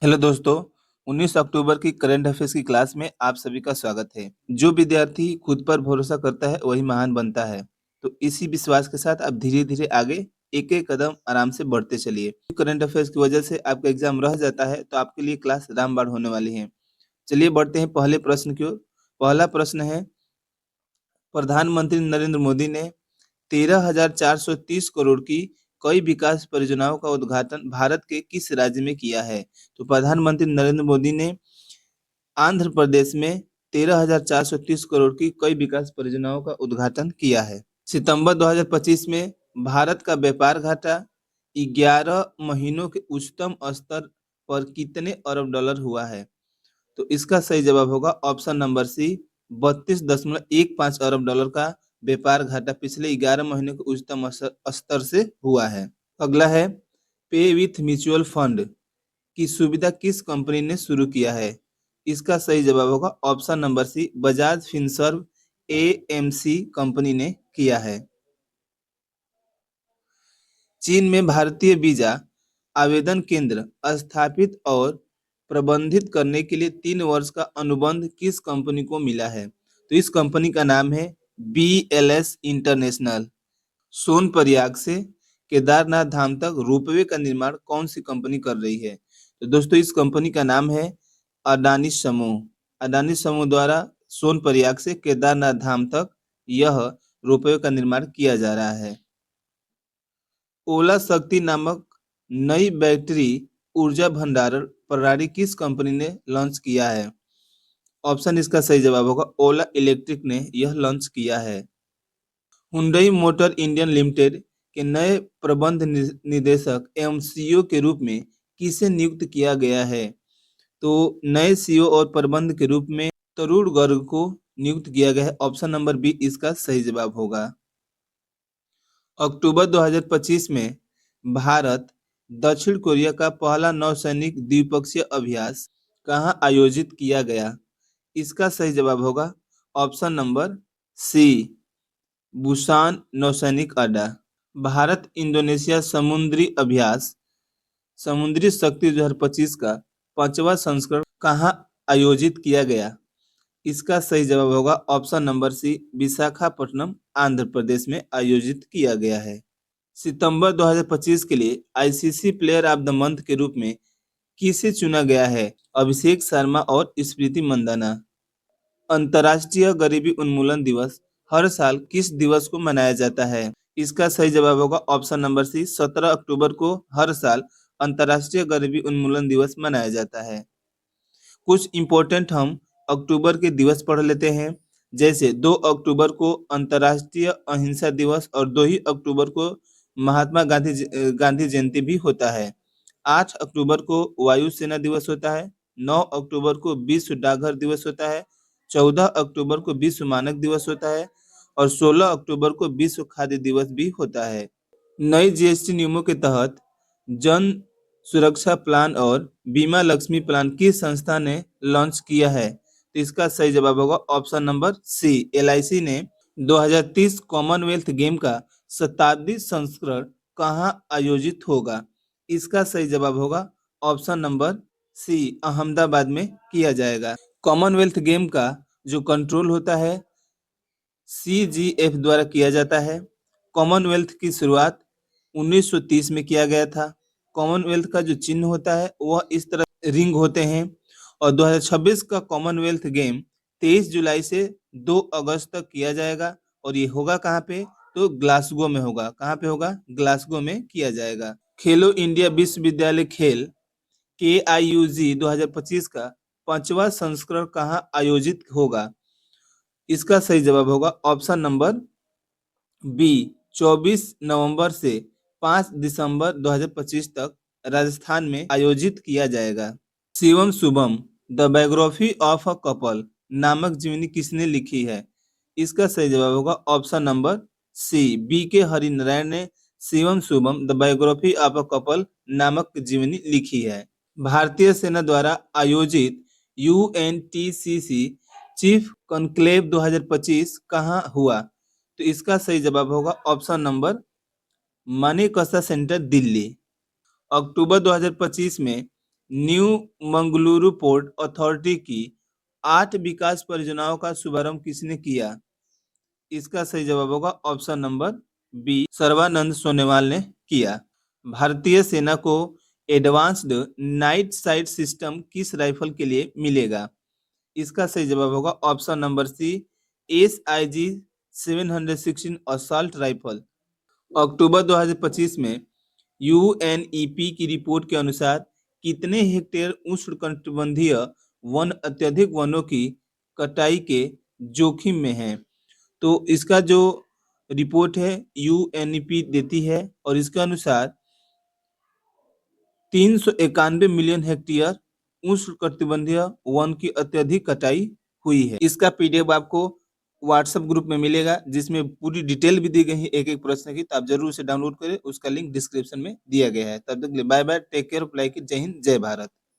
Hello दोस्तों, 19 अक्टूबर की current affairs की क्लास में आप सभी का स्वागत है। जो विद्यार्थी खुद पर भरोसा करता है वही महान बनता है। तो इसी विश्वास के साथ आप धीरे-धीरे आगे एक-एक कदम आराम से बढ़ते चलिए। करंट अफेयर्स की वजह से आपका एग्जाम रह जाता है तो आपके लिए क्लास रामबाण होने वाली है। चलिए बढ़ते हैं पहले प्रश्न की ओर। पहला प्रश्न है, प्रधानमंत्री नरेंद्र मोदी ने 13,430 करोड़ की कई विकास परियोजनाओं का उद्घाटन भारत के किस राज्य में किया है? तो प्रधानमंत्री नरेंद्र मोदी ने आंध्र प्रदेश में 13,430 करोड़ की कई विकास परियोजनाओं का उद्घाटन किया है। सितंबर 2025 में भारत का व्यापार घाटा 11 महीनों के उच्चतम स्तर पर कितने अरब डॉलर हुआ है? तो इसका सही जवाब होगा ऑप्शन नंबर सी, 32.15 अरब डॉलर का व्यापार घाटा पिछले 11 महीनों के उच्चतम स्तर से हुआ है। अगला है, पे विथ म्यूचुअल फंड की सुविधा किस कंपनी ने शुरू किया है? इसका सही जवाब होगा option number C, Bajaj Finserv AMC company ने किया है। चीन में भारतीय वीजा आवेदन केंद्र स्थापित और प्रबंधित करने के लिए 3 वर्ष का अनुबंध किस कंपनी को मिला है? तो इस कंपनी का नाम है BLS इंटरनेशनल। सोनप्रयाग से केदारनाथ धाम तक रोपवे का निर्माण कौन सी कंपनी कर रही है? तो दोस्तों इस कंपनी का नाम है अडानी समूह। अडानी समूह द्वारा सोनप्रयाग से केदारनाथ धाम तक यह रोपवे का निर्माण किया जा रहा है। ओला शक्ति नामक नई बैटरी ऊर्जा भंडारण प्रणाली किस कंपनी ने लॉन्च किया है? ऑप्शन इसका सही जवाब होगा ओला इलेक्ट्रिक ने यह लॉन्च किया है। हुंडई मोटर इंडियन लिमिटेड के नए प्रबंध निदेशक एवं सीईओ के रूप में किसे नियुक्त किया गया है? तो नए सीईओ और प्रबंध के रूप में तरुण गर्ग को नियुक्त किया गया है। ऑप्शन नंबर बी इसका सही जवाब होगा। अक्टूबर 2025 में भारत दक्षिण कोरिया का पहला नौसैनिक द्विपक्षीय अभ्यास कहाँ आयोजित किया गया? इसका सही जवाब होगा ऑप्शन नंबर सी, बुसान नौसैनिक अड्डा। भारत इंडोनेशिया समुद्री अभ्यास समुद्री शक्ति 2025 का 5वां संस्करण कहाँ आयोजित किया गया? इसका सही जवाब होगा option number C, Visakhapatnam Andhra Pradesh में आयोजित किया गया है। सितंबर 2025 के लिए ICC player of the month के रूप में किसे चुना गया है? अभिषेक शर्मा और स्मृति मंदाना। अंतर्राष्ट्रीय गरीबी उन्मूलन दिवस हर साल किस दिवस को मनाया जाता है? इसका सही जवाब होगा ऑप्शन नंबर सी, 17 अक्टूबर को हर साल अंतर्राष्ट्रीय गरीबी उन्मूलन दिवस मनाया जाता है। कुछ इम्पोर्टेंट हम अक्टूबर के दिवस पढ़ लेते हैं। जैसे 2 अक्टूबर को अंतर्राष्ट्रीय अहिंसा दिवस और 2 ही अक्टूबर को महात्मा गांधी जयंती भी होता है। 8 अक्टूबर को वायुसेना दिवस होता है। 9 अक्टूबर को विश्व डाकघर दिवस होता है। 14 अक्टूबर को विश्व मानक दिवस होता है और 16 अक्टूबर को विश्व खाद्य दिवस भी होता है। नई जीएसटी नियमों के तहत जन सुरक्षा प्लान और बीमा लक्ष्मी प्लान किस संस्था ने लॉन्च किया है? तो इसका सही जवाब होगा ऑप्शन नंबर सी, एलआईसी ने। 2030 कॉमनवेल्थ गेम का शताब्दी संस्करण कहाँ आयोजित होगा? इसका सही जवाब होगा ऑप्शन नंबर सी, अहमदाबाद में किया जाएगा। कॉमनवेल्थ गेम का जो कंट्रोल होता है CGF द्वारा किया जाता है। कॉमनवेल्थ की शुरुआत 1930 में किया गया था। कॉमनवेल्थ का जो चिन्ह होता है वह इस तरह रिंग होते हैं और 2026 का कॉमनवेल्थ गेम 23 जुलाई से 2 अगस्त तक किया जाएगा और ये होगा कहाँ पे? तो ग्लासगो में होगा। कहाँ पे होगा? ग्लासगो में किया जाएगा। खेलो इंडिया विश्वविद्यालय खेल KIUG 2025 का 5वां संस्करण कहाँ आयोजित होगा? इसका सही जवाब होगा ऑप्शन नंबर बी, 24 नवंबर से 5 दिसंबर 2025 तक राजस्थान में आयोजित किया जाएगा। Shivam Shubham the biography of a couple नामक जीवनी किसने लिखी है? इसका सही जवाब होगा option number C, BK Harinarayan ने Shivam Shubham the biography of a couple नामक जीवनी लिखी है। भारतीय सेना द्वारा आयोजित UNTCC चीफ कॉन्क्लेव 2025 कहाँ हुआ? तो इसका सही जवाब होगा option number Manekshaw centre Delhi. अक्टूबर 2025 में न्यू मंगलुरु पोर्ट अथॉरिटी की 8 विकास परियोजनाओं का शुभारंभ किसने किया? इसका सही जवाब होगा option number B, Sarbananda Sonowal ने किया। भारतीय सेना को एडवांस्ड नाइट साइट सिस्टम किस राइफल के लिए मिलेगा? इसका सही जवाब होगा option number C, SIG 716 assault rifle. अक्टूबर 2025 में UNEP की रिपोर्ट के अनुसार कितने हेक्टेयर उष्णकटिबंधीय वन अत्यधिक वनों की कटाई के जोखिम में हैं? तो इसका जो रिपोर्ट है UNEP देती है और इसके अनुसार 391 मिलियन हेक्टेयर उष्णकटिबंधीय वन की अत्यधिक कटाई हुई है। इसका PDF आपको व्हाट्सएप ग्रुप में मिलेगा जिसमें पूरी डिटेल भी दी गई है एक एक प्रश्न की, तो आप जरूर उसे डाउनलोड करें। उसका लिंक डिस्क्रिप्शन में दिया गया है। तब तक के लिए bye bye, take care of, like it, जय हिंद, जय भारत।